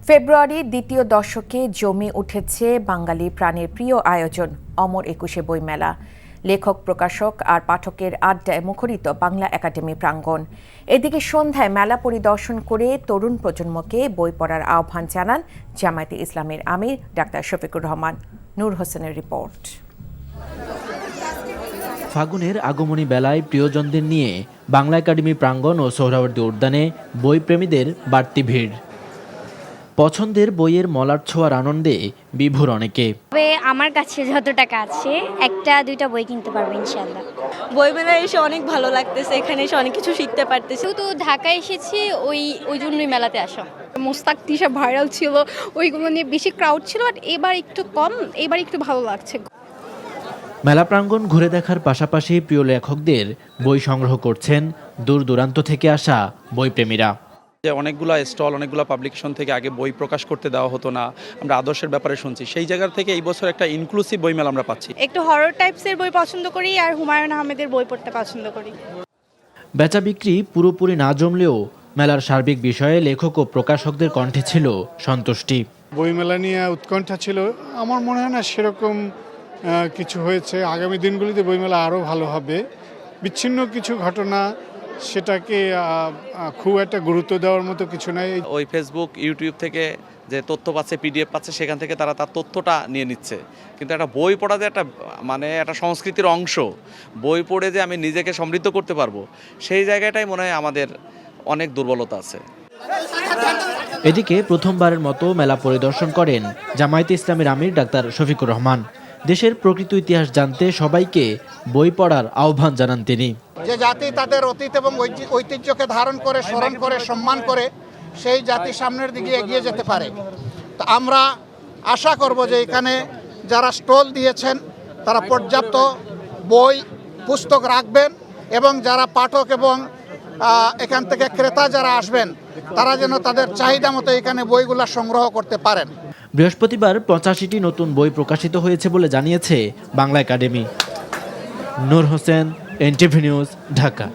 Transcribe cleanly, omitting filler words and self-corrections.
ফেব্রুয়ারির দ্বিতীয় দশকে জমে উঠেছে বাঙালি প্রাণের প্রিয় আয়োজন অমর একুশে বইমেলা। লেখক, প্রকাশক আর পাঠকের আড্ডায় মুখরিত বাংলা একাডেমি প্রাঙ্গণ। এদিকে সন্ধ্যায় মেলা পরিদর্শন করে তরুণ প্রজন্মকে বই পড়ার আহ্বান জানান জামায়াতে ইসলামের আমির ডাক্তার শফিকুর রহমান। নূর হোসেনের রিপোর্ট। ফাগুনের আগমনী বেলায় প্রিয়জনদের নিয়ে বাংলা একাডেমি প্রাঙ্গণ ও সোহরাওয়ার্দী উদ্যানে বইপ্রেমীদের বাড়তি ভিড়। পছন্দের বইয়ের মলার ছোঁয়ার আনন্দে বিভোর অনেকে। আমার কাছে যত টাকা আছে একটা দুইটা বই কিনতে পারবো ইনশাআল্লাহ। বই মেলায় এসে অনেক ভালো লাগতেছে, এখানে এসে অনেক কিছু শিখতে পারতেছি। তো ঢাকায় এসেছি ওই জন্যই মেলাতে আসা। মোস্তাক তিশা ভাইরাল ছিল, ওইগুলো নিয়ে বেশি ক্রাউড ছিল, বাট এবার একটু কম, এবার একটু ভালো লাগছে। মেলা প্রাঙ্গণ ঘুরে দেখার পাশাপাশি প্রিয় লেখকদের বই সংগ্রহ করছেন দূর দূরান্ত থেকে আসা বইপ্রেমীরা। অনেকগুলো স্টল, অনেকগুলো পাবলিকেশন থেকে আগে বই প্রকাশ করতে দেওয়া হতো না, আমরা আদর্শের ব্যাপারে শুনছি। সেই জায়গা থেকে এই বছর একটা ইনক্লুসিভ বইমেলা আমরা পাচ্ছি। একটু হরর টাইপসের বই পছন্দ করি আর হুমায়ুন আহমেদের বই পড়তে পছন্দ করি। বেচা বিক্রি পুরোপুরি না জমলেও মেলার সার্বিক বিষয়ে লেখক ও প্রকাশকদের কণ্ঠে ছিল সন্তুষ্টি। বইমেলা নিয়ে উৎকণ্ঠা ছিল, আমার মনে হয় না সেরকম কিছু হয়েছে। আগামী দিনগুলিতে বইমেলা আরও ভালো হবে। বিচ্ছিন্ন কিছু ঘটনা, সেটাকে খুব একটা গুরুত্ব দেওয়ার মতো কিছু নাই। ওই ফেসবুক, ইউটিউব থেকে যে তথ্য পাচ্ছে, পিডিএফ পাচ্ছে, সেখান থেকে তারা তার তথ্যটা নিয়ে নিচ্ছে। কিন্তু একটা বই পড়া যে একটা সংস্কৃতির অংশ, বই পড়ে যে আমি নিজেকে সমৃদ্ধ করতে পারবো, সেই জায়গাটাই মনে হয় আমাদের অনেক দুর্বলতা আছে। এদিকে প্রথমবারের মতো মেলা পরিদর্শন করেন জামায়াতে ইসলামের আমির ডাক্তার শফিকুর রহমান। দেশের প্রকৃত ইতিহাস জানতে সবাইকে বই পড়ার আহ্বান জানান তিনি। যে জাতি তাদের অতীত এবং ঐতিহ্যকে ধারণ করে, স্মরণ করে, সম্মান করে, সেই জাতি সামনের দিকে এগিয়ে যেতে পারে। তো আমরা আশা করব যে এখানে যারা স্টল দিয়েছেন তারা পর্যাপ্ত বই পুস্তক রাখবেন এবং যারা পাঠক এবং এখান থেকে ক্রেতা যারা আসবেন তারা যেন তাদের চাহিদা মতো এখানে বইগুলা সংগ্রহ করতে পারেন। বৃহস্পতিবার 85টি নতুন বই প্রকাশিত হয়েছে বলে জানিয়েছে বাংলা একাডেমি। নূর হোসেন, এনটিভি নিউজ, ঢাকা।